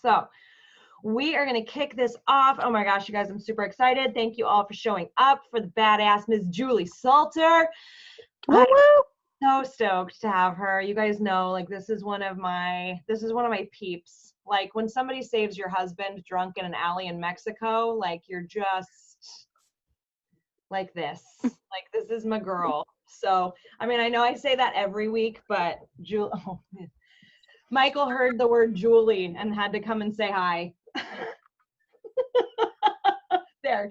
So we are going to kick this off. Oh my gosh, you guys, I'm super excited. Thank you all for showing up for the badass Miss Julie Salter. Woo woo! So stoked to have her. You guys know, like, this is one of my peeps. Like, when somebody saves your husband drunk in an alley in Mexico, like, you're just like this. Like, this is my girl. So, I mean, I know I say that every week, but Michael heard the word Julie and had to come and say hi. There.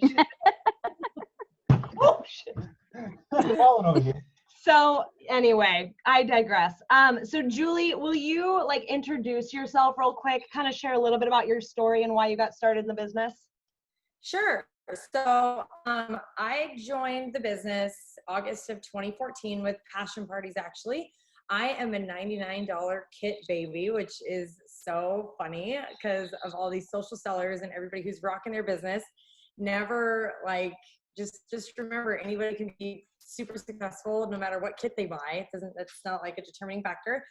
Oh, shit. So anyway, I digress. So Julie, will you like introduce yourself real quick, kind of share a little bit about your story and why you got started in the business? Sure. So I joined the business August of 2014 with Passion Parties, actually. I am a $99 kit baby, which is so funny because of all these social sellers and everybody who's rocking their business. Never like, just remember, anybody can be super successful no matter what kit they buy. That's not like a determining factor.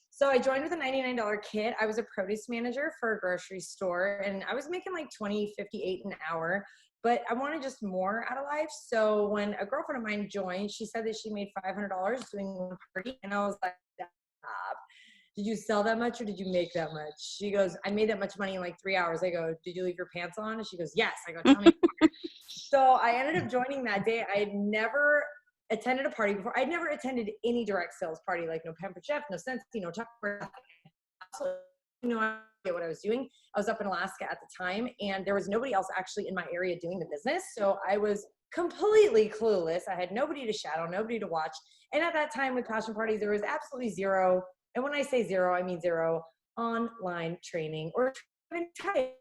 So I joined with a $99 kit. I was a produce manager for a grocery store, and I was making like $20.58 an hour, but I wanted just more out of life. So when a girlfriend of mine joined, she said that she made $500 doing one party, and I was like, stop. Did you sell that much or did you make that much? She goes, I made that much money in like 3 hours. I go, did you leave your pants on? And she goes, yes. I go, tell me more. So I ended up joining that day. I had never attended a party before. I'd never attended any direct sales party, like no Pampered Chef, no Sensi, no Tucker. Absolutely no idea what I was doing. I was up in Alaska at the time, and there was nobody else actually in my area doing the business. So I was completely clueless. I had nobody to shadow, nobody to watch. And at that time with Passion Parties, there was absolutely zero. And when I say zero, I mean zero online training or training.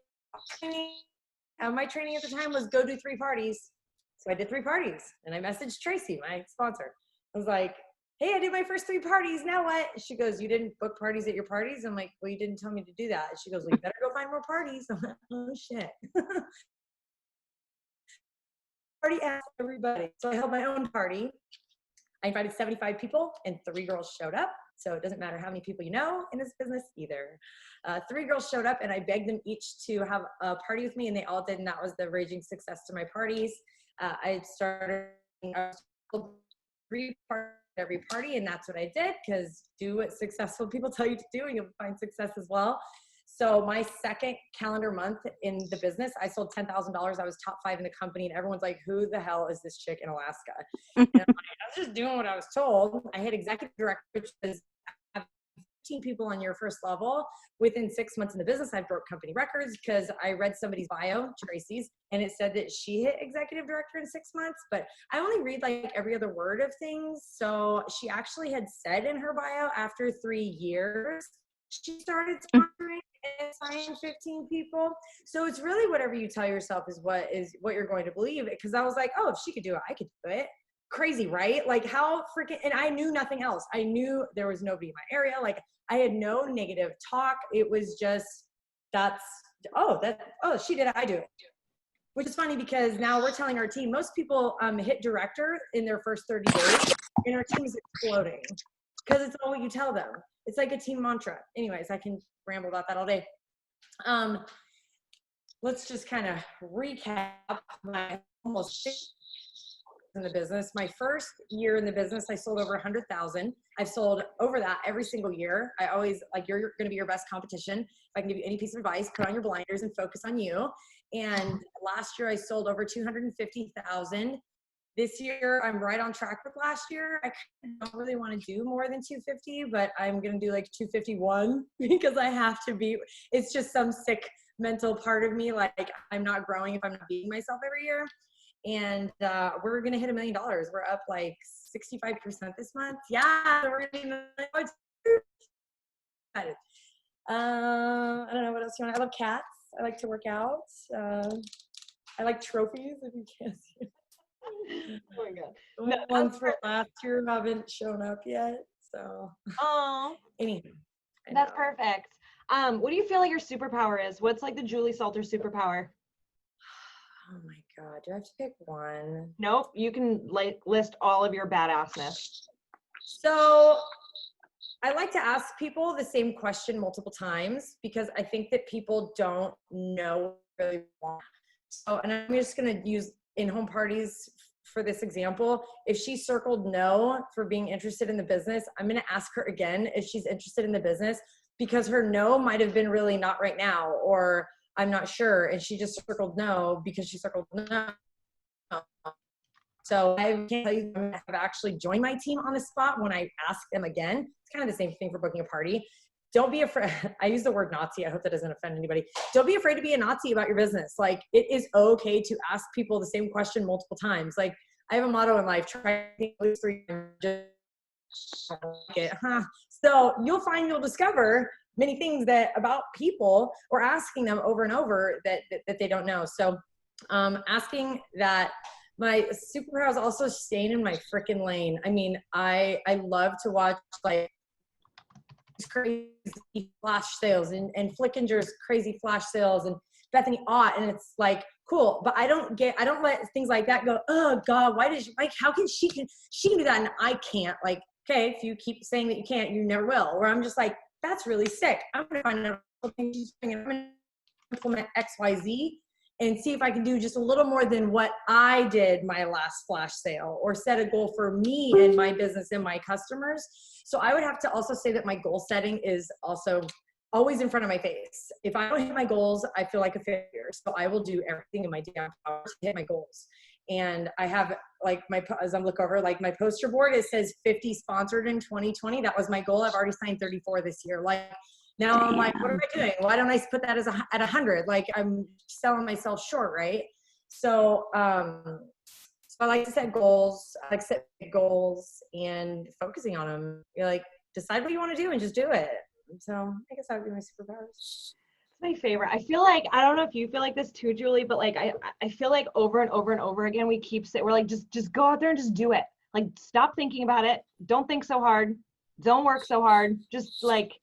My training at the time was go do 3 parties. So I did 3 parties, and I messaged Tracy, my sponsor. I was like, hey, I did my first 3 parties. Now what? She goes, you didn't book parties at your parties? I'm like, well, you didn't tell me to do that. She goes, well, you better go find more parties. I'm like, oh, shit. Party asked everybody. So I held my own party. I invited 75 people, and 3 girls showed up. So it doesn't matter how many people you know in this business either. 3 girls showed up, and I begged them each to have a party with me, and they all did, and that was the raging success to my parties. I started 3 parties every party, and that's what I did, because do what successful people tell you to do, and you'll find success as well. So my second calendar month in the business, I sold $10,000. I was top 5 in the company, and everyone's like, who the hell is this chick in Alaska? And I'm like, I was just doing what I was told. I had executive director, which is 15 people on your first level. Within 6 months in the business, I broke company records because I read somebody's bio, Tracy's, and it said that she hit executive director in 6 months, but I only read like every other word of things. So she actually had said in her bio, after 3 years, she started sponsoring and signing 15 people. So it's really whatever you tell yourself is what you're going to believe. Because I was like, oh, if she could do it, I could do it. Crazy, right? Like how freaking, and I knew nothing else. I knew there was nobody in my area. Like I had no negative talk. It was just, she did it, I do it. Which is funny because now we're telling our team, most people hit director in their first 30 days, and our team is exploding because it's all what you tell them. It's like a team mantra. Anyways, I can ramble about that all day. Let's just kind of recap my almost 6 in the business. My first year in the business, I sold over 100,000. I've sold over that every single year. I always like, you're going to be your best competition. If I can give you any piece of advice, put on your blinders and focus on you. And last year I sold over 250,000. This year I'm right on track with last year. I don't really want to do more than 250, but I'm going to do like 251 because I have to be. It's just some sick mental part of me. Like I'm not growing if I'm not beating myself every year. And we're going to hit $1 million. We're up like 65% this month. Yeah, we're going to hit $1 million. I don't know what else you want. I love cats. I like to work out. I like trophies, if you can't see it. Oh my God. The ones from last year haven't shown up yet. So, anyway. That's perfect. What do you feel like your superpower is? What's like the Julie Salter superpower? Oh my God, do I have to pick one? Nope, you can list all of your badassness. So I like to ask people the same question multiple times because I think that people don't know what they really want. So, and I'm just going to use in-home parties for this example. If she circled no for being interested in the business, I'm going to ask her again if she's interested in the business, because her no might have been really not right now, or I'm not sure. And she just circled no because she circled no. So I can't tell you I've actually joined my team on the spot when I ask them again. It's kind of the same thing for booking a party. Don't be afraid. I use the word Nazi. I hope that doesn't offend anybody. Don't be afraid to be a Nazi about your business. Like, it is okay to ask people the same question multiple times. Like, I have a motto in life: try at least 3 times. So you'll find, you'll discover many things that about people, or asking them over and over that they don't know. So asking that. My superpower is also staying in my freaking lane. I mean, I love to watch like crazy flash sales and Flickinger's crazy flash sales and Bethany Ott, and it's like cool, but I don't let things like that go, oh God, how can she do that and I can't? Like, okay, if you keep saying that you can't, you never will. Where I'm just like, that's really sick. I'm gonna find out something she's doing and I'm gonna implement XYZ and see if I can do just a little more than what I did my last flash sale, or set a goal for me and my business and my customers. So I would have to also say that my goal setting is also always in front of my face. If I don't hit my goals, I feel like a failure. So I will do everything in my damn power to hit my goals. And I have like as I'm looking over, like my poster board, it says 50 sponsored in 2020. That was my goal. I've already signed 34 this year. Like, now I'm like, what am I doing? Why don't I put that at 100? Like, I'm selling myself short, right? So, so I like to set goals. I like to set big goals and focusing on them. You're like, decide what you want to do and just do it. So I guess that would be my superpowers. It's my favorite. I feel like, I don't know if you feel like this too, Julie, but like I feel like over and over and over again we're like, just go out there and just do it. Like, stop thinking about it. Don't think so hard. Don't work so hard. Just like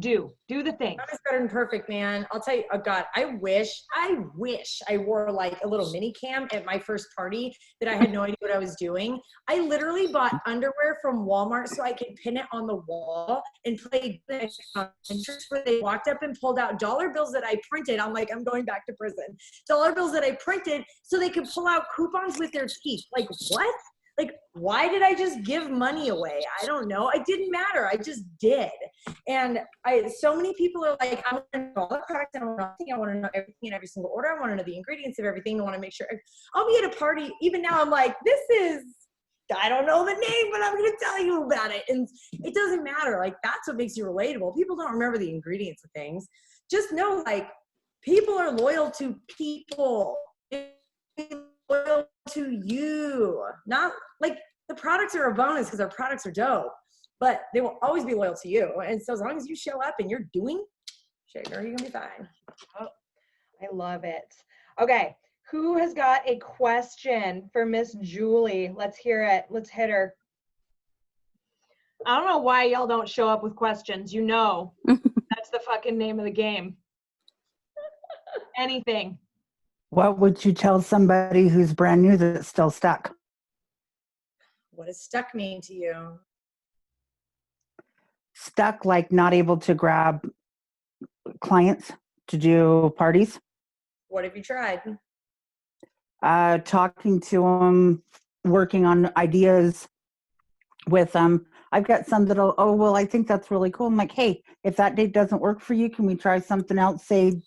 do the thing. That is better than perfect, man. I'll tell you, oh God, I wish I wore like a little mini cam at my first party, that I had no idea what I was doing. I literally bought underwear from Walmart so I could pin it on the wall and play Pinterest, where they walked up and pulled out dollar bills that I printed. I'm like, I'm going back to prison. Dollar bills that I printed so they could pull out coupons with their teeth. Like, what? Like, why did I just give money away? I don't know. It didn't matter. I just did. And so many people are like, I want to know all the products. I want to know everything in every single order. I want to know the ingredients of everything. I want to make sure. I'll be at a party. Even now, I'm like, I don't know the name, but I'm going to tell you about it. And it doesn't matter. Like, that's what makes you relatable. People don't remember the ingredients of things. Just know, like, people are loyal to people. Loyal to you, not like the products are a bonus because our products are dope, but they will always be loyal to you. And so as long as you show up and you're doing shit, girl, you're gonna be fine. Oh, I love it. Okay, who has got a question for Miss Julie? Let's hear it. Let's hit her. I don't know why y'all don't show up with questions. You know, that's the fucking name of the game. Anything. What would you tell somebody who's brand new that's still stuck? What does stuck mean to you? Stuck, like not able to grab clients to do parties. What have you tried? Talking to them, working on ideas with them. I've got some that'll, oh, well, I think that's really cool. I'm like, hey, if that date doesn't work for you, can we try something else? Say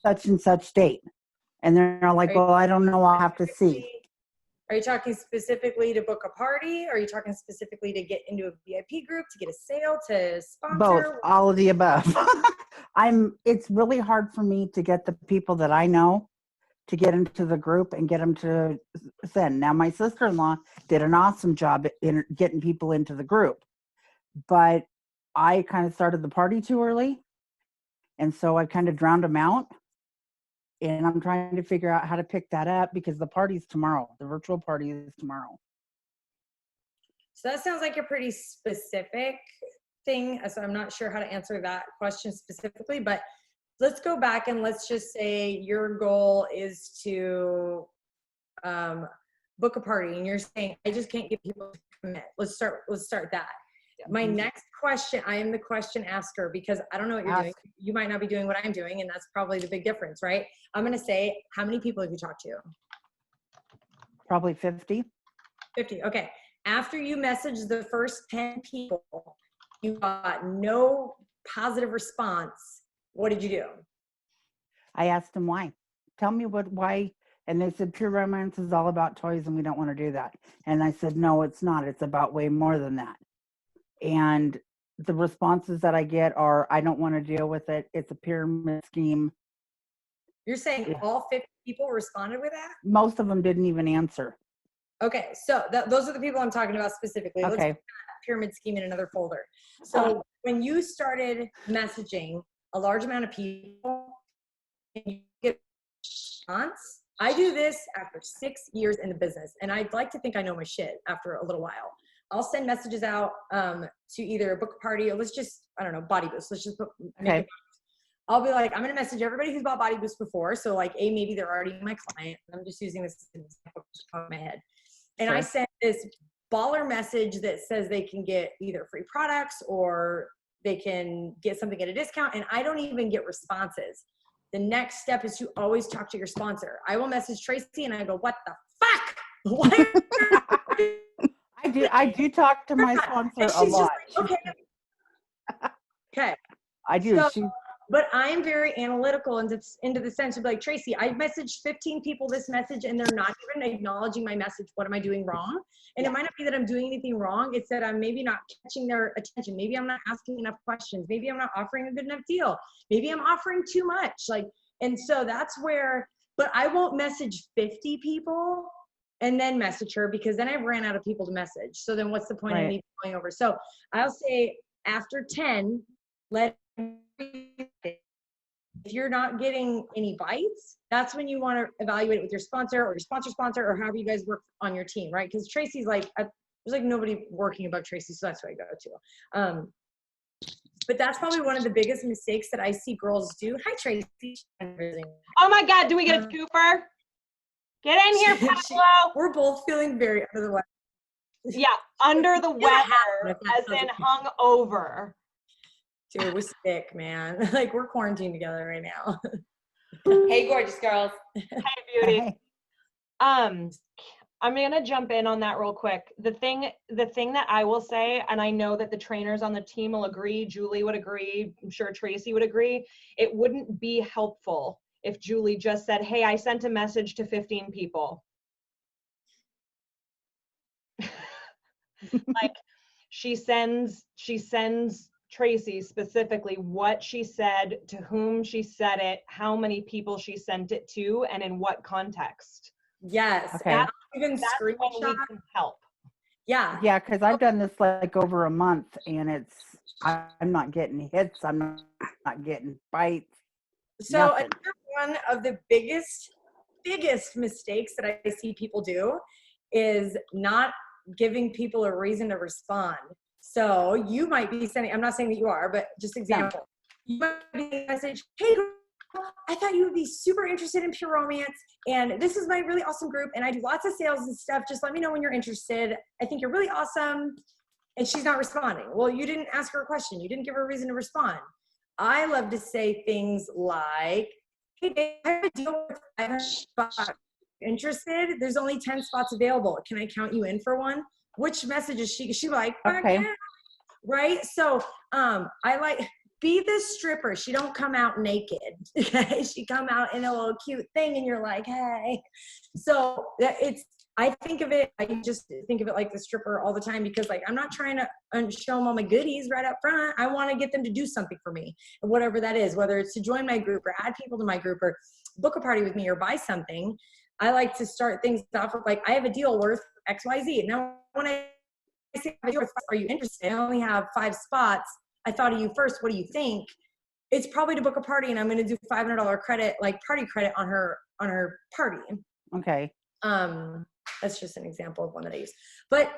such and such date. And they're all like, well, I don't know. I'll have to see. Are you talking specifically to book a party? Are you talking specifically to get into a VIP group, to get a sale, to sponsor? Both, all of the above. It's really hard for me to get the people that I know to get into the group and get them to send. Now, my sister-in-law did an awesome job in getting people into the group, but I kind of started the party too early. And so I kind of drowned them out. And I'm trying to figure out how to pick that up because the party's tomorrow. The virtual party is tomorrow. So that sounds like a pretty specific thing. So I'm not sure how to answer that question specifically, but let's go back and let's just say your goal is to book a party and you're saying, I just can't get people to commit. Let's start that. my next question, I am the question asker because I don't know what you're doing. Ask. You might not be doing what I'm doing, and that's probably the big difference, right? I'm going to say, how many people have you talked to? Probably 50. 50. Okay. After you messaged the first 10 people, you got no positive response. What did you do? I asked them why. Tell me why. And they said pure romance is all about toys and we don't want to do that. And I said, no, it's not. It's about way more than that. And the responses that I get are, I don't want to deal with it. It's a pyramid scheme. You're saying all 50 people responded with that? Most of them didn't even answer. Okay. So those are the people I'm talking about specifically. Let's Okay. put that pyramid scheme in another folder. So when you started messaging a large amount of people, and you get a response. I do this after 6 years in the business, and I'd like to think I know my shit after a little while. I'll send messages out to either book a party or let's just, I don't know, Body Boost. Let's just make it. I'll be like, I'm going to message everybody who's bought Body Boost before. So like, maybe they're already my client. I'm just using this in my head. And I send this baller message that says they can get either free products or they can get something at a discount. And I don't even get responses. The next step is to always talk to your sponsor. I will message Tracy and I go, what the fuck? What? I do talk to my sponsor a lot. Like, okay. I do. So, but I'm very analytical into the sense of like, Tracy, I messaged 15 people this message and they're not even acknowledging my message. What am I doing wrong? And it might not be that I'm doing anything wrong. It's that I'm maybe not catching their attention. Maybe I'm not asking enough questions. Maybe I'm not offering a good enough deal. Maybe I'm offering too much. Like, and so that's where, but I won't message 50 people and then message her because then I've ran out of people to message. So then what's the point of me going over? So I'll say after 10, if you're not getting any bites, that's when you want to evaluate it with your sponsor or your sponsor or however you guys work on your team, right? Because Tracy's like, there's like nobody working above Tracy, so that's what I go to. But that's probably one of the biggest mistakes that I see girls do. Hi, Tracy. Oh my God, do we get a scooper? Get in here, Pablo. We're both feeling very under the weather. Yeah, under the weather, as in hung over. Dude, we're sick, man. Like we're quarantined together right now. Hey, gorgeous girls. Hey, beauty. I'm gonna jump in on that real quick. The thing that I will say, and I know that the trainers on the team will agree, Julie would agree, I'm sure Tracy would agree, it wouldn't be helpful if Julie just said, hey, I sent a message to 15 people. Like she sends Tracy specifically what she said, to whom she said it, how many people she sent it to, and in what context. Yes. Okay. That's when we can help. Yeah. Yeah, because I've done this like over a month and I'm not getting hits. I'm not getting bites. So nothing. another one of the biggest mistakes that I see people do is not giving people a reason to respond. So you might be sending, I'm not saying that you are, but just example. You might be a message, hey girl, I thought you would be super interested in pure romance, and this is my really awesome group, and I do lots of sales and stuff. Just let me know when you're interested. I think you're really awesome. And she's not responding. Well, you didn't ask her a question. You didn't give her a reason to respond. I love to say things like, hey, babe, I have a deal with 500 spots. Interested? There's only 10 spots available. Can I count you in for one? Which message is she? She like, okay. Yeah. Right? So I like, be the stripper. She don't come out naked. Okay? She come out in a little cute thing and you're like, hey. So I just think of it like the stripper all the time because like, I'm not trying to show them all my goodies right up front. I want to get them to do something for me, whatever that is, whether it's to join my group or add people to my group or book a party with me or buy something. I like to start things off with like, I have a deal worth XYZ. Now, when I say, are you interested? I only have 5 spots. I thought of you first. What do you think? It's probably to book a party and I'm going to do $500 credit, like party credit on her party. Okay. That's just an example of one that I use. But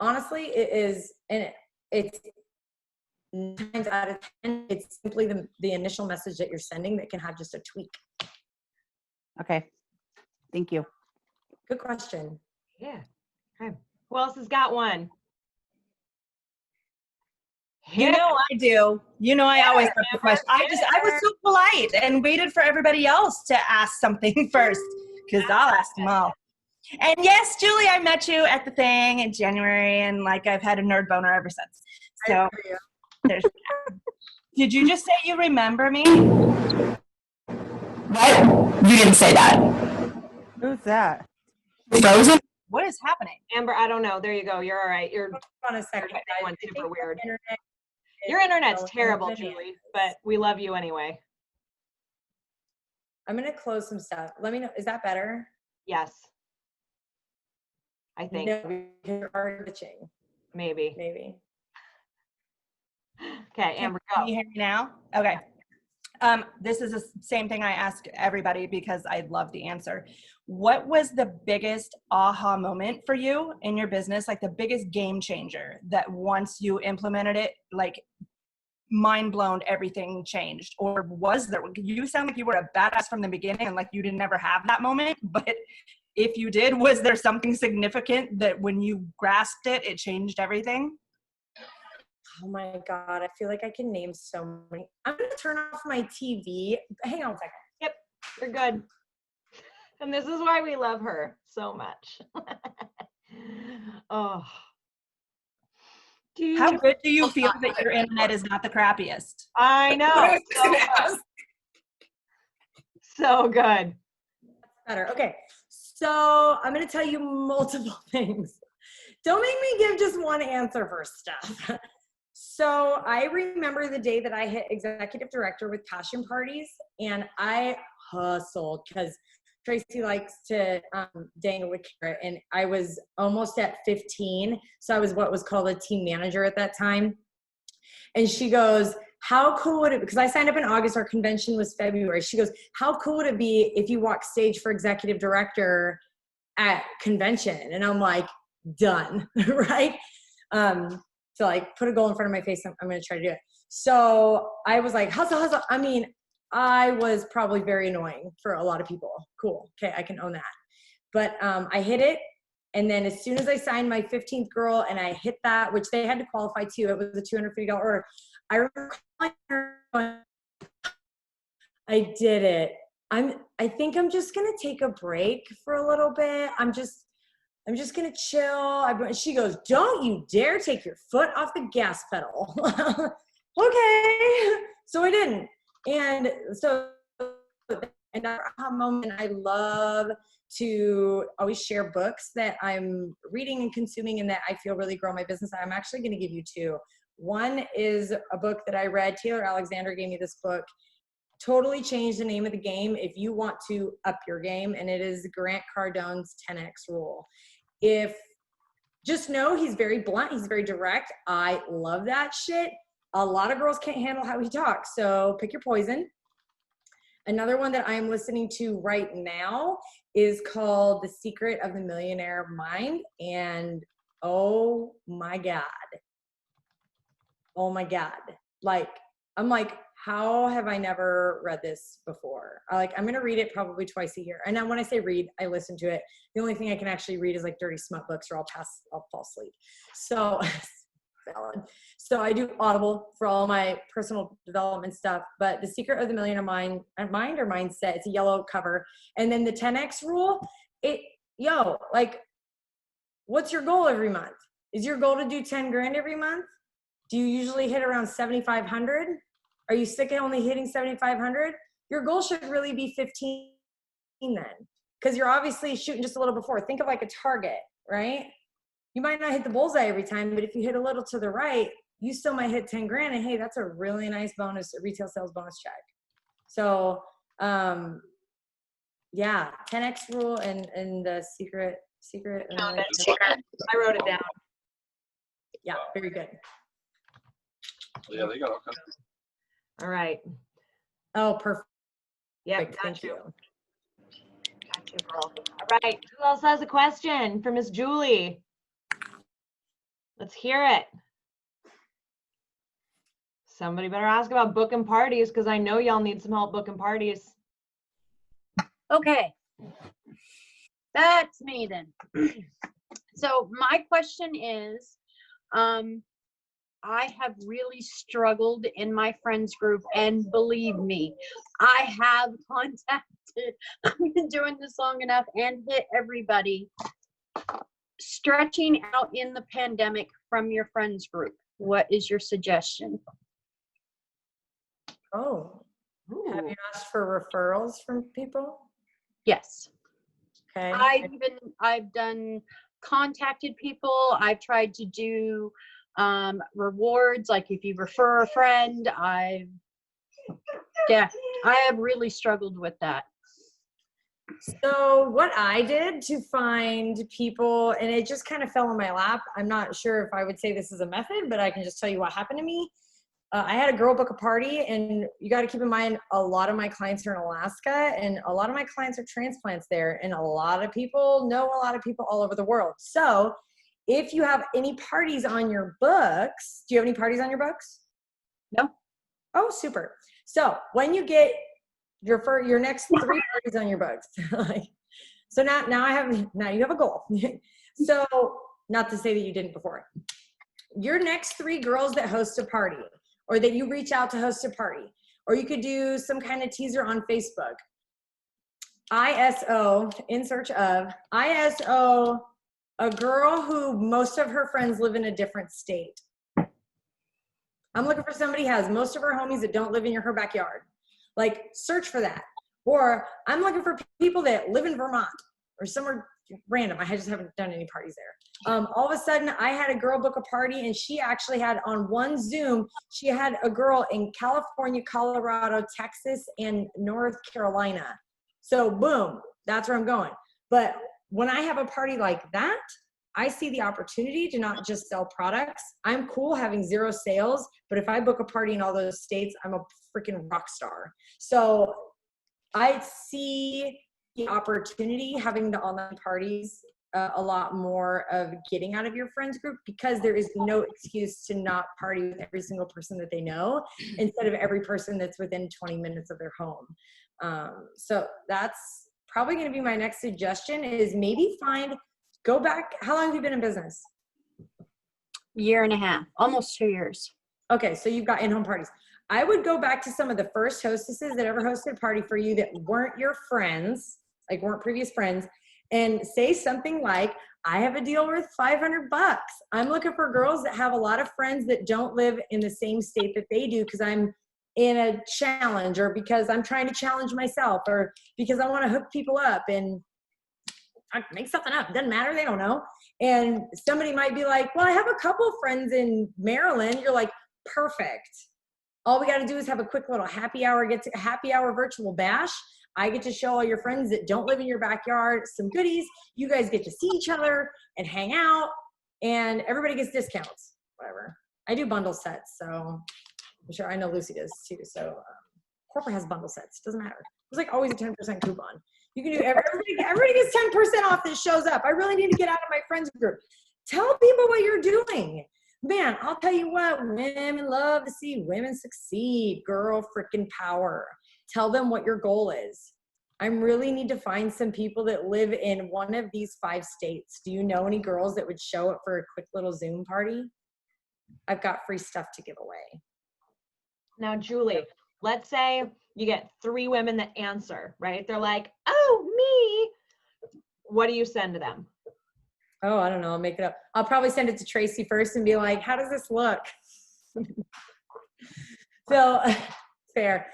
honestly, it is, and it's 9 times out of 10, it's simply the initial message that you're sending that can have just a tweak. Okay. Thank you. Good question. Yeah. Okay. Who else has got one? You know I do. You know I always have the question. I was so polite and waited for everybody else to ask something first because I'll ask them all. And yes, Julie, I met you at the thing in January, and like I've had a nerd boner ever since. So there's Did you just say you remember me? What? You didn't say that. Who's that? Frozen? What is happening? Amber, I don't know. There you go. You're all right. You're Hold on a second. thing guys. went I super think weird. internet Your internet's is terrible, bananas. Julie, but we love you anyway. I'm gonna close some stuff. Let me know. Is that better? Yes. I think No, you're already glitching. maybe. Maybe. Okay, Amber, Can go. you hear me now? Okay. This is the same thing I ask everybody because I love the answer. What was the biggest aha moment for you in your business? Like the biggest game changer that once you implemented it, like mind blown, everything changed? Or was there, you sound like you were a badass from the beginning and like you didn't ever have that moment, but if you did, was there something significant that when you grasped it, it changed everything? Oh my God, I feel like I can name so many. I'm gonna turn off my TV. Hang on a second. Yep, you're good. And this is why we love her so much. Oh. How good do you feel that your internet is not the crappiest? I know. So good. Better. Okay. So I'm going to tell you multiple things. Don't make me give just one answer for stuff. So I remember the day that I hit executive director with Passion Parties, and I hustled because Tracy likes to dangle with carrot, and I was almost at 15. So I was what was called a team manager at that time. And she goes, how cool would it, because I signed up in August, our convention was February. She goes, how cool would it be if you walk stage for executive director at convention? And I'm like, done, right? So like put a goal in front of my face. I'm going to try to do it. So I was like, hustle. I mean, I was probably very annoying for a lot of people. Cool. Okay. I can own that. But I hit it. And then as soon as I signed my 15th girl and I hit that, which they had to qualify too, it was a $250 order. I remember calling her, I did it. I think I'm just going to take a break for a little bit. I'm just going to chill. She goes, don't you dare take your foot off the gas pedal. Okay. So I didn't. And so, and that aha moment, I love to always share books that I'm reading and consuming and that I feel really grow my business. I'm actually going to give you two. One is a book that I read. Taylor Alexander gave me this book. Totally changed the name of the game if you want to up your game, and it is Grant Cardone's 10X rule. Just know he's very blunt, he's very direct. I love that shit. A lot of girls can't handle how he talks, so pick your poison. Another one that I'm listening to right now is called The Secret of the Millionaire Mind, and oh my God. Like, I'm like, how have I never read this before? I'm going to read it probably twice a year. And now when I say read, I listen to it. The only thing I can actually read is like dirty smut books or I'll fall asleep. So I do Audible for all my personal development stuff, but The Secret of the Millionaire Mind or Mindset, it's a yellow cover. And then the 10X rule, like, what's your goal every month? Is your goal to do 10 grand every month? Do you usually hit around 7,500? Are you sick of only hitting 7,500? Your goal should really be 15 then, because you're obviously shooting just a little before. Think of like a target, right? You might not hit the bullseye every time, but if you hit a little to the right, you still might hit 10 grand. And hey, that's a really nice bonus, a retail sales bonus check. So, yeah, 10X rule and the secret. I wrote it down. Yeah, very good. Yeah, they got all kinds. All right. Oh, perfect. Yeah, Thank you. Got you, girl. All right. Who else has a question for Miss Julie? Let's hear it. Somebody better ask about booking parties because I know y'all need some help booking parties. Okay. That's me then. So my question is, I have really struggled in my friends group, and believe me, I have contacted, I've been doing this long enough and hit everybody. Stretching out in the pandemic from your friends group. What is your suggestion? Oh, have Ooh. you asked for referrals from people? Yes. Okay. I've done contacted people. I've tried to do rewards, like if you refer a friend. I have really struggled with that. So what I did to find people, and it just kind of fell in my lap. I'm not sure if I would say this is a method, but I can just tell you what happened to me. I had a girl book a party, and you got to keep in mind, a lot of my clients are in Alaska, and a lot of my clients are transplants there, and a lot of people know a lot of people all over the world. So if you have any parties on your books, do you have any parties on your books? No. Oh, super. So when you get your next 3 parties on your books, so now you have a goal. So not to say that you didn't before. Your next 3 girls that host a party, or that you reach out to host a party, or you could do some kind of teaser on Facebook. ISO, in search of, ISO a girl who most of her friends live in a different state. I'm looking for somebody who has most of her homies that don't live in her backyard. Like, search for that. Or I'm looking for people that live in Vermont or somewhere random. I just haven't done any parties there. All of a sudden, I had a girl book a party, and she actually had on one Zoom, she had a girl in California, Colorado, Texas, and North Carolina. So boom, that's where I'm going. But when I have a party like that, I see the opportunity to not just sell products. I'm cool having 0 sales, but if I book a party in all those states, I'm a freaking rock star. So I see the opportunity having the online parties a lot more of getting out of your friends group, because there is no excuse to not party with every single person that they know instead of every person that's within 20 minutes of their home. So that's probably going to be my next suggestion, is maybe go back. How long have you been in business? 1.5 years, almost 2 years. Okay, so you've got in-home parties. I would go back to some of the first hostesses that ever hosted a party for you that weren't your friends, like weren't previous friends, and say something like, I have a deal worth $500. I'm looking for girls that have a lot of friends that don't live in the same state that they do, because I'm in a challenge, or because I'm trying to challenge myself, or because I want to hook people up, and I make something up. Doesn't matter. They don't know. And somebody might be like, well, I have a couple friends in Maryland. You're like, perfect. All we got to do is have a quick little happy hour virtual bash. I get to show all your friends that don't live in your backyard some goodies. You guys get to see each other and hang out, and everybody gets discounts, whatever. I do bundle sets, so I'm sure, I know Lucy does too. So corporate has bundle sets. Doesn't matter. There's like always a 10% coupon. You can do, everybody gets 10% off that shows up. I really need to get out of my friends group. Tell people what you're doing. Man, I'll tell you what, women love to see women succeed. Girl freaking power. Tell them what your goal is. I really need to find some people that live in one of these 5 states. Do you know any girls that would show up for a quick little Zoom party? I've got free stuff to give away. Now, Julie, let's say you get 3 women that answer, right? They're like, oh, me. What do you send to them? Oh, I don't know. I'll make it up. I'll probably send it to Tracy first and be like, how does this look? So fair.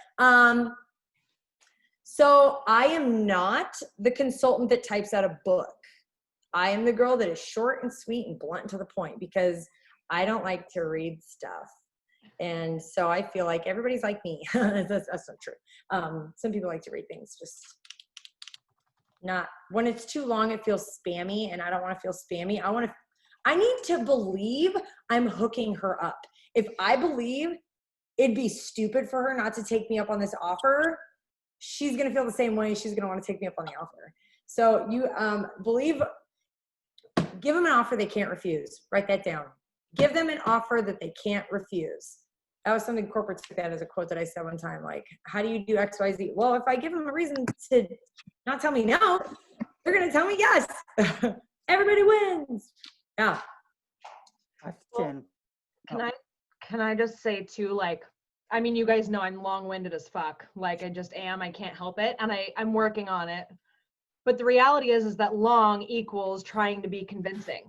So I am not the consultant that types out a book. I am the girl that is short and sweet and blunt to the point, because I don't like to read stuff. And so I feel like everybody's like me. That's not true. Some people like to read things, just not when it's too long, it feels spammy, and I don't want to feel spammy. I need to believe I'm hooking her up. If I believe it'd be stupid for her not to take me up on this offer, she's going to feel the same way. She's going to want to take me up on the offer. So you give them an offer they can't refuse. Write that down. Give them an offer that they can't refuse. That was something corporate took that as a quote that I said one time. Like, how do you do X, Y, Z? Well, if I give them a reason to not tell me no, they're going to tell me yes. Everybody wins. Yeah. Question. Can Can I just say too, like, I mean, you guys know I'm long-winded as fuck. Like, I just am. I can't help it. And I'm working on it. But the reality is that long equals trying to be convincing,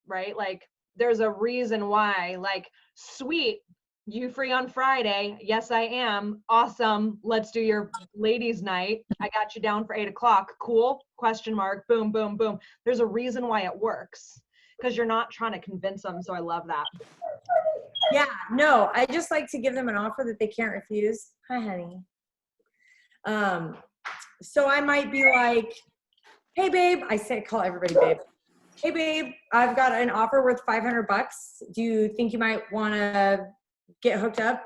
right? Like, there's a reason why, like, sweet, you free on Friday? Yes, I am. Awesome. Let's do your ladies' night. I got you down for 8 o'clock. Cool? Question mark. Boom, boom, boom. There's a reason why it works because you're not trying to convince them. So I love that. Yeah, no, I just like to give them an offer that they can't refuse. Hi, honey. So I might be like, hey, babe. Call everybody babe. Hey, babe, I've got an offer worth $500. Do you think you might want to get hooked up?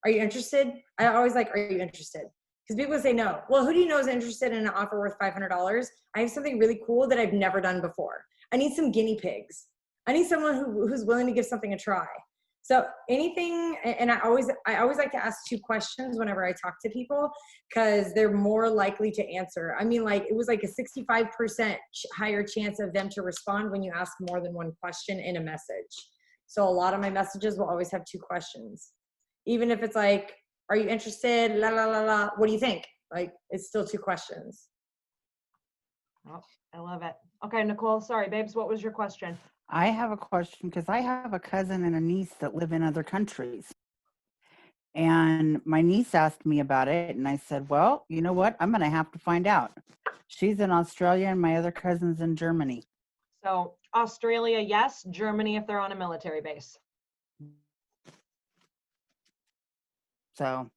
Are you interested? I always like, are you interested? Because people say no. Well, who do you know is interested in an offer worth $500? I have something really cool that I've never done before. I need some guinea pigs. I need someone who's willing to give something a try. So anything, and I always like to ask 2 questions whenever I talk to people because they're more likely to answer. I mean, like it was like a 65% higher chance of them to respond when you ask more than 1 question in a message. So a lot of my messages will always have 2 questions. Even if it's like, are you interested? La, la, la, la. What do you think? Like, it's still 2 questions. Oh, I love it. Okay, Nicole, sorry, babes, what was your question? I have a question because I have a cousin and a niece that live in other countries. And my niece asked me about it, and I said, well, you know what? I'm going to have to find out. She's in Australia, and my other cousin's in Germany. So Australia, yes. Germany, if they're on a military base. So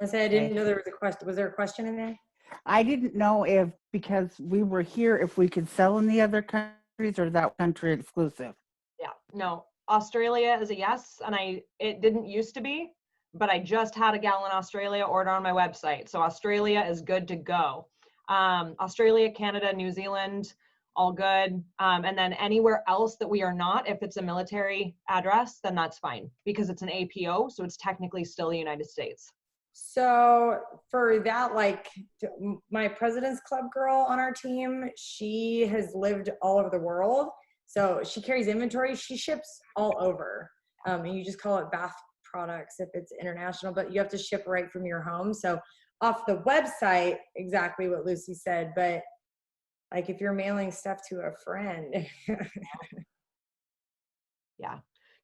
I said I didn't know there was a question. Was there a question in there? I didn't know if, because we were here, if we could sell in the other countries or that country exclusive. Yeah, no, Australia is a yes. And it didn't used to be, but I just had a gal in Australia order on my website. So Australia is good to go. Australia, Canada, New Zealand, all good. And then anywhere else that we are not, if it's a military address, then that's fine because it's an APO. So it's technically still the United States. So for that, like my President's Club girl on our team, she has lived all over the world. So she carries inventory. She ships all over. And you just call it bath products if it's international, but you have to ship right from your home. So off the website, exactly what Lucy said, but like if you're mailing stuff to a friend. Yeah.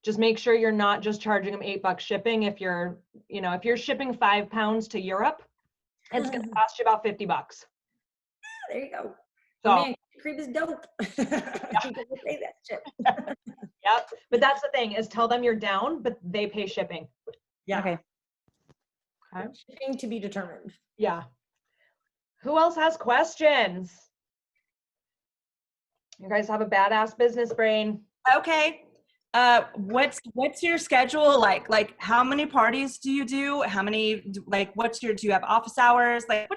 Just make sure you're not just charging them $8 shipping. If you're shipping 5 pounds to Europe, it's going to cost you about $50. There you go. So, man, creep is dope. People will say that shit. Yep. But that's the thing is tell them you're down, but they pay shipping. Yeah. Okay. Shipping to be determined. Yeah. Who else has questions? You guys have a badass business brain. Okay. What's your schedule like? Like, how many parties do you do? How many, like, do you have office hours? Like,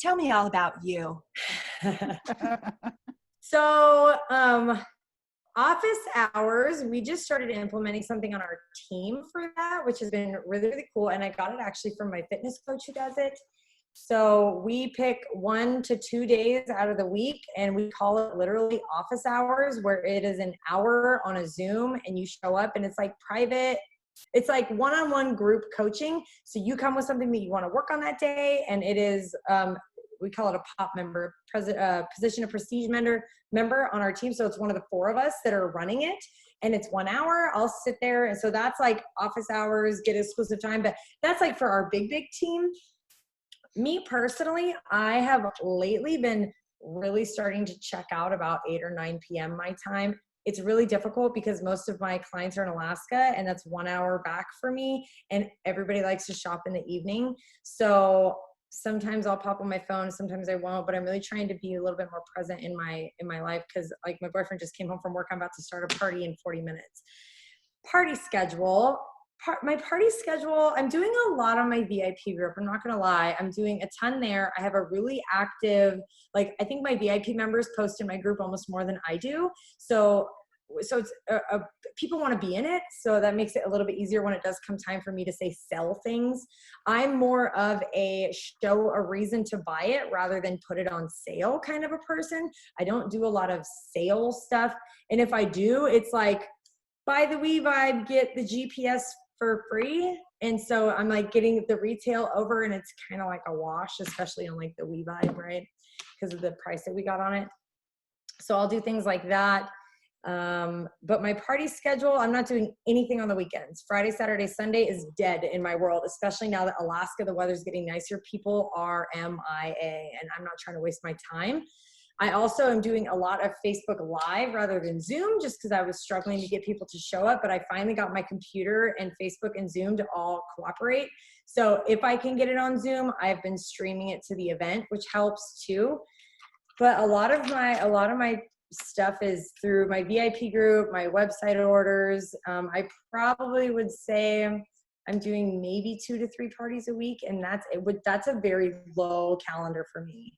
tell me all about you. So, office hours, we just started implementing something on our team for that, which has been really, really cool. And I got it actually from my fitness coach who does it. So we pick 1 to 2 days out of the week and we call it literally office hours, where it is an hour on a Zoom and you show up and it's like private. It's like one-on-one group coaching. So you come with something that you want to work on that day. And it is, we call it a POP member, position of prestige member on our team. So it's one of the 4 of us that are running it. And it's 1 hour. I'll sit there. And so that's like office hours, get exclusive time. But that's like for our big team. Me personally, I have lately been really starting to check out about 8 or 9 p.m. my time. It's really difficult because most of my clients are in Alaska and that's 1 hour back for me. And everybody likes to shop in the evening. So sometimes I'll pop on my phone, sometimes I won't, but I'm really trying to be a little bit more present in my life. Cause like my boyfriend just came home from work. I'm about to start a party in 40 minutes. Party schedule. My party schedule, I'm doing a lot on my VIP group. I'm not going to lie. I'm doing a ton there. I have a really active, like, I think my VIP members post in my group almost more than I do. So it's people want to be in it. So that makes it a little bit easier when it does come time for me to say sell things. I'm more of a show a reason to buy it rather than put it on sale kind of a person. I don't do a lot of sale stuff. And if I do, it's like, buy the We Vibe, get the GPS for free. And so I'm like getting the retail over, and it's kind of like a wash, especially on like the We Vibe, right? Because of the price that we got on it. So I'll do things like that. But my party schedule, I'm not doing anything on the weekends. Friday, Saturday, Sunday is dead in my world, especially now that Alaska, the weather's getting nicer. People are MIA, and I'm not trying to waste my time. I also am doing a lot of Facebook Live rather than Zoom, just because I was struggling to get people to show up, but I finally got my computer and Facebook and Zoom to all cooperate. So if I can get it on Zoom, I've been streaming it to the event, which helps too. But a lot of my stuff is through my VIP group, my website orders. I probably would say I'm doing maybe 2 to 3 parties a week, and that's a very low calendar for me.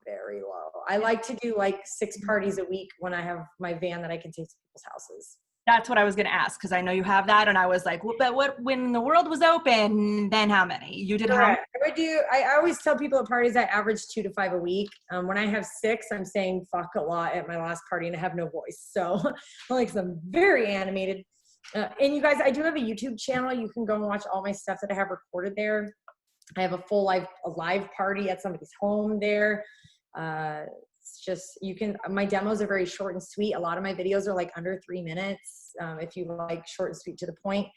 Very low. I like to do like 6 parties a week when I have my van that I can take to people's houses. That's what I was going to ask, because I know you have that, and I was like, well, but what, when the world was open, then how many? You did how? I always tell people at parties I average 2 to 5 a week. When I have 6, I'm saying fuck a lot at my last party, and I have no voice. So I'm very animated. And you guys, I do have a YouTube channel. You can go and watch all my stuff that I have recorded there. I have a full live party at somebody's home there. It's just, my demos are very short and sweet. A lot of my videos are like under 3 minutes. If you like short and sweet to the point.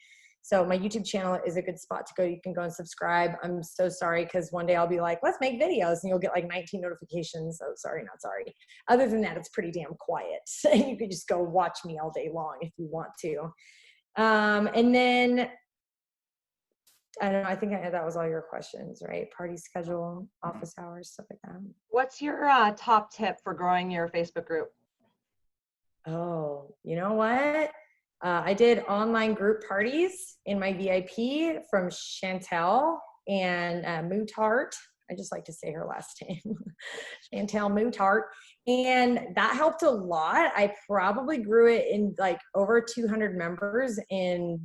So my YouTube channel is a good spot to go. You can go and subscribe. I'm so sorry, because one day I'll be like, let's make videos, and you'll get like 19 notifications. So sorry, not sorry. Other than that, it's pretty damn quiet. You could just go watch me all day long if you want to. And then, I don't know, I think that was all your questions, right? Party schedule, office hours, stuff like that. What's your top tip for growing your Facebook group? Oh, you know what? I did online group parties in my VIP from Chantel and Mootart. I just like to say her last name, Chantel Mootart. And that helped a lot. I probably grew it in like over 200 members in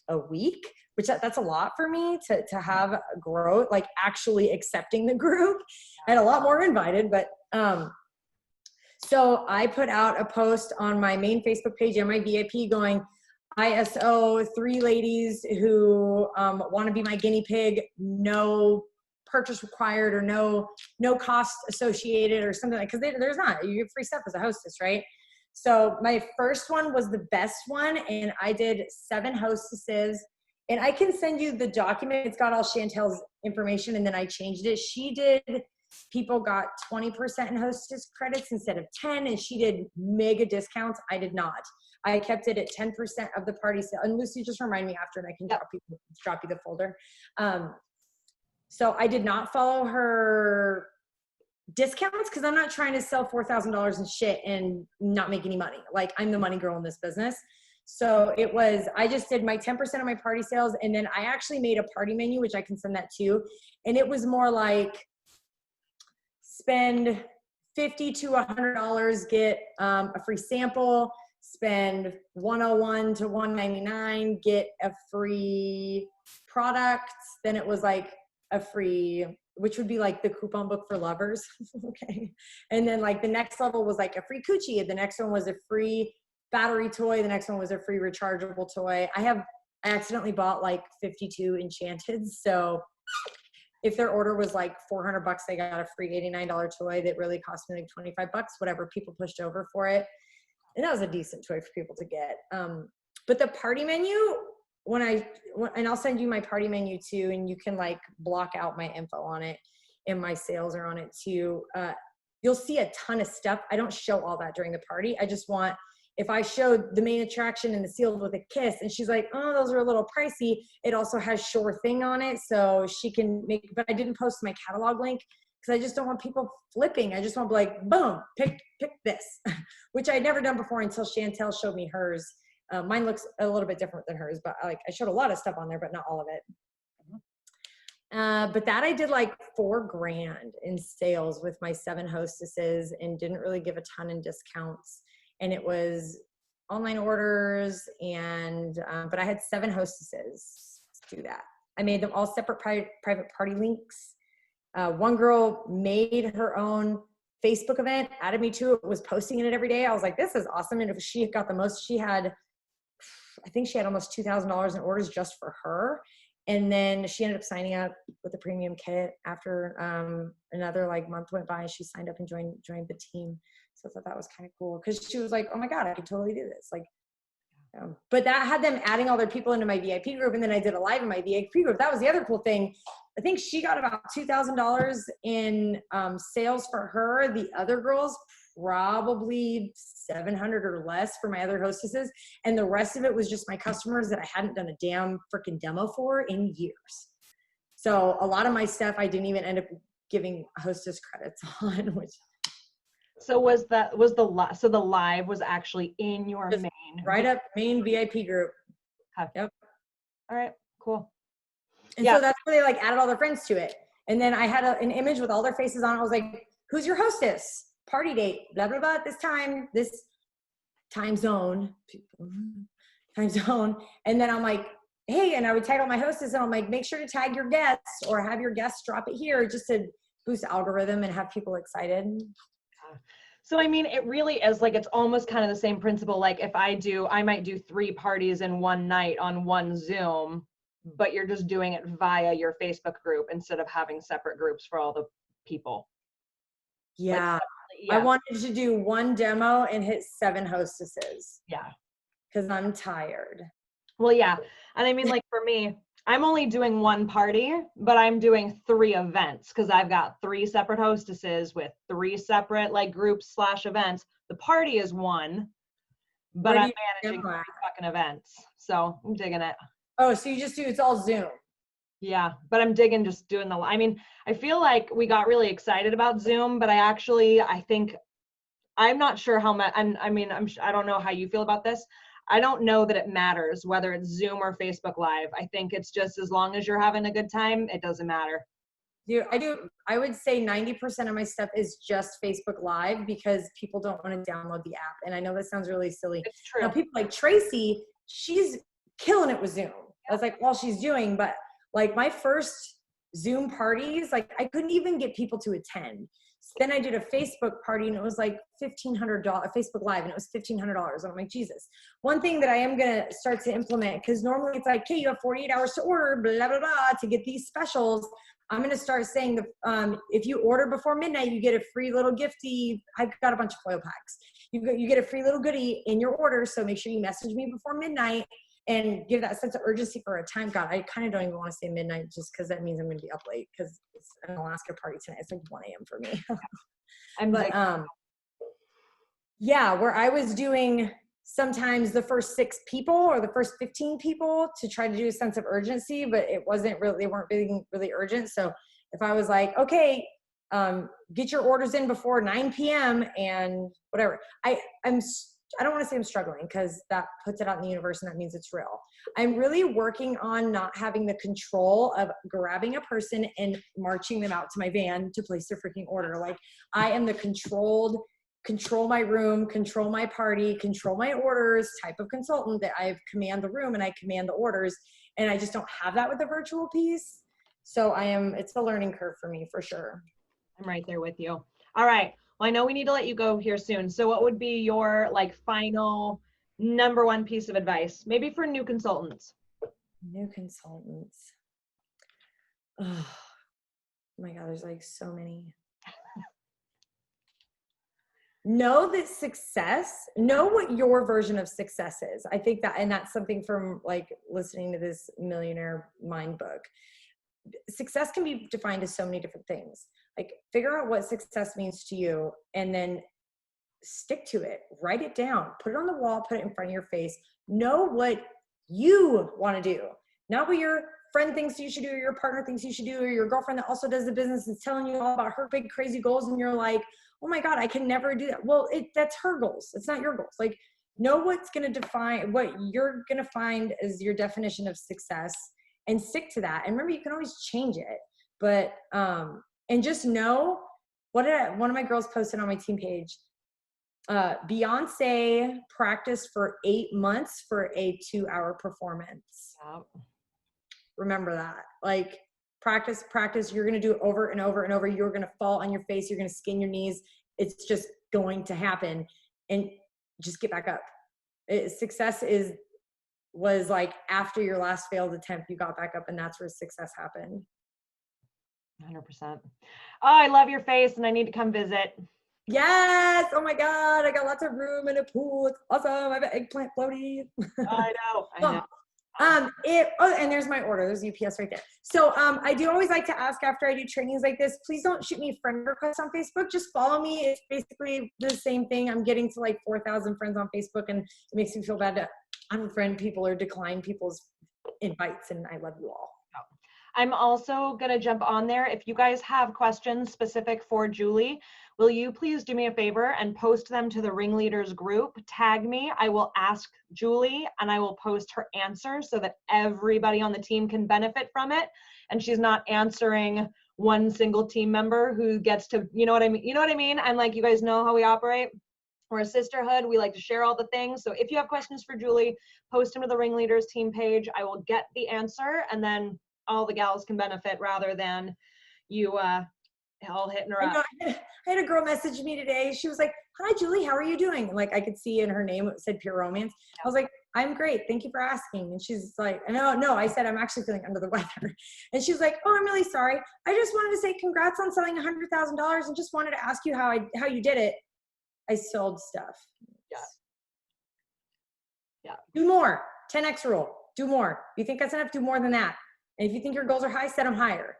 a week, which that's a lot for me to have growth, like actually accepting the group. I had a lot more invited, but so I put out a post on my main Facebook page and my VIP going, ISO 3 ladies who want to be my guinea pig, no purchase required or no cost associated or something like, because there's not, you get free stuff as a hostess, right? So my first one was the best one, and I did 7 hostesses, and I can send you the document. It's got all Chantel's information, and then I changed it. She did, people got 20% in hostess credits instead of 10, and she did mega discounts. I did not. I kept it at 10% of the party sale. And Lucy, just remind me after, and I can drop you the folder. So I did not follow her discounts, because I'm not trying to sell $4,000 in shit and not make any money. Like, I'm the money girl in this business. So I just did my 10% of my party sales, and then I actually made a party menu, which I can send that to you. And it was more like, spend $50 to $100, get a free sample, spend $101 to $199, get a free product. Then it was like a free, which would be like the coupon book for lovers. Okay. And then like the next level was like a free coochie. The next one was a free battery toy. The next one was a free rechargeable toy. I accidentally bought like 52 enchanted. So if their order was like $400, they got a free $89 toy that really cost me like $25, whatever people pushed over for it. And that was a decent toy for people to get. But the party menu, and I'll send you my party menu too, and you can like block out my info on it, and my sales are on it too. You'll see a ton of stuff. I don't show all that during the party. I just want, if I showed the main attraction and the sealed with a kiss, and she's like, oh, those are a little pricey, it also has Sure Thing on it, so she can make, but I didn't post my catalog link, because I just don't want people flipping. I just want to be like, boom, pick this, which I'd never done before until Chantel showed me hers. Mine looks a little bit different than hers, but I showed a lot of stuff on there, but not all of it. But that I did like $4,000 in sales with my 7 hostesses, and didn't really give a ton in discounts. And it was online orders, and but I had 7 hostesses do that. I made them all separate private party links. One girl made her own Facebook event, added me to it, was posting in it every day. I was like, this is awesome. And if she got the most, she had I think she had almost $2,000 in orders just for her. And then she ended up signing up with the premium kit after another like month went by. She signed up and joined the team. So I thought that was kind of cool because she was like, oh my God, I could totally do this. Like, but that had them adding all their people into my VIP group. And then I did a live in my VIP group. That was the other cool thing. I think she got about $2,000 in sales for her. The other girls, probably 700 or less for my other hostesses. And the rest of it was just my customers that I hadn't done a damn freaking demo for in years. So a lot of my stuff, I didn't even end up giving hostess credits on, which. So the live was actually in your Just main. Right up main VIP group. Okay. Yep. All right, cool. And Yeah. so that's where they like added all their friends to it. And then I had an image with all their faces on it. I was like, who's your hostess? Party date, blah, blah, blah, this time, this time zone. And then I'm like, hey, and I would tag all my hostess and I'm like, make sure to tag your guests or have your guests drop it here just to boost the algorithm and have people excited. So, I mean, it really is like, it's almost kind of the same principle. Like if I might do 3 parties in one night on one Zoom, but you're just doing it via your Facebook group instead of having separate groups for all the people. Yeah. Like, yeah. I wanted to do one demo and hit 7 hostesses. Yeah. Because I'm tired. Well, yeah. And I mean, like for me, I'm only doing 1 party, but I'm doing 3 events because I've got 3 separate hostesses with 3 separate like groups / events. The party is 1, but I'm managing 3 fucking events. So I'm digging it. Oh, so you just do, it's all Zoom. Yeah, but I'm digging just doing I mean, I feel like we got really excited about Zoom, but I think, I'm not sure how much, I don't know how you feel about this. I don't know that it matters whether it's Zoom or Facebook Live. I think it's just as long as you're having a good time, it doesn't matter. I would say 90% of my stuff is just Facebook Live because people don't want to download the app. And I know that sounds really silly. It's true. Now, people like Tracy, she's killing it with Zoom. That's like all she's doing. But like my first Zoom parties, like I couldn't even get people to attend. Then I did a Facebook party and it was like $1,500, Facebook Live, and it was $1,500. And I'm like, Jesus. One thing that I am going to start to implement, because normally it's like, hey, you have 48 hours to order, blah, blah, blah, to get these specials. I'm going to start saying if you order before midnight, you get a free little gifty. I've got a bunch of foil packs. You get a free little goodie in your order. So make sure you message me before midnight and give that sense of urgency for a time. God, I kind of don't even want to say midnight just because that means I'm going to be up late because it's an Alaska party tonight. It's like 1 a.m. for me. Yeah, where I was doing sometimes the first 6 people or the first 15 people to try to do a sense of urgency, but it wasn't really, they weren't really urgent. So if I was like, okay, get your orders in before 9 p.m. and whatever, I don't want to say I'm struggling because that puts it out in the universe and that means it's real. I'm really working on not having the control of grabbing a person and marching them out to my van to place their freaking order. Like I am the control my room, control my party, control my orders type of consultant that I command the room and I command the orders. And I just don't have that with the virtual piece. So it's a learning curve for me for sure. I'm right there with you. All right. Well, I know we need to let you go here soon. So what would be your like final #1 piece of advice, maybe for new consultants? New consultants. Oh my God, there's like so many. Know that know what your version of success is. I think that, and that's something from like listening to this Millionaire Mind book. Success can be defined as so many different things. Like figure out what success means to you and then stick to it. Write it down, put it on the wall, put it in front of your face. Know what you want to do, not what your friend thinks you should do or your partner thinks you should do or your girlfriend that also does the business is telling you all about her big crazy goals and you're like, oh my God, I can never do that. Well, that's her goals. It's not your goals. Like know what's going to define what you're going to find as your definition of success and stick to that. And remember, you can always change it, but, and just know one of my girls posted on my team page, Beyonce practiced for 8 months for a 2-hour performance. Wow. Remember that. Like practice. You're going to do it over and over and over. You're going to fall on your face. You're going to skin your knees. It's just going to happen and just get back up. Success is was like after your last failed attempt, you got back up, and that's where success happened. 100%. Oh, I love your face and I need to come visit. Yes. Oh my God. I got lots of room and a pool. It's awesome. I have an eggplant floaty. I know. I know. And there's my order. There's UPS right there. So I do always like to ask after I do trainings like this, please don't shoot me friend requests on Facebook. Just follow me. It's basically the same thing. I'm getting to like 4,000 friends on Facebook, and it makes me feel bad to unfriend people or decline people's invites. And I love you all. I'm also going to jump on there. If you guys have questions specific for Julie, will you please do me a favor and post them to the Ringleaders group? Tag me. I will ask Julie and I will post her answer so that everybody on the team can benefit from it. And she's not answering one single team member who gets to, you know what I mean? You know what I mean? I'm like, you guys know how we operate. We're a sisterhood. We like to share all the things. So if you have questions for Julie, post them to the Ringleaders team page. I will get the answer, and then all the gals can benefit rather than you all hitting her up. I had a girl message me today. She was like, "Hi, Julie, how are you doing?" And like I could see in her name it said Pure Romance. I was like, "I'm great. Thank you for asking." And she's like, no, I said, "I'm actually feeling under the weather." And she's like, "Oh, I'm really sorry. I just wanted to say congrats on selling $100,000 and just wanted to ask you how you did it." I sold stuff. Yeah. Do more. 10X rule. Do more. You think that's enough? Do more than that. And if you think your goals are high, set them higher.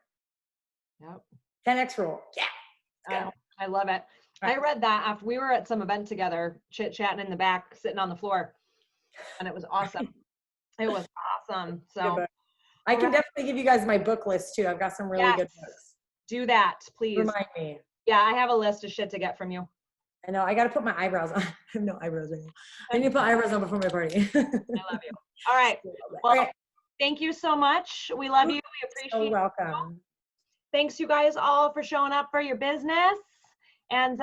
Yep. 10X rule. Yeah. I love it. I read that after we were at some event together, chit-chatting in the back, sitting on the floor, and it was awesome. It was awesome. So I can definitely give you guys my book list too. I've got some really good books. Do that, please. Remind me. Yeah, I have a list of shit to get from you. I know. I got to put my eyebrows on. I have no eyebrows right now. I need to put eyebrows on before my party. I love you. All right. Well, thank you so much. We love you. We appreciate you. Welcome. Thanks you guys all for showing up for your business. And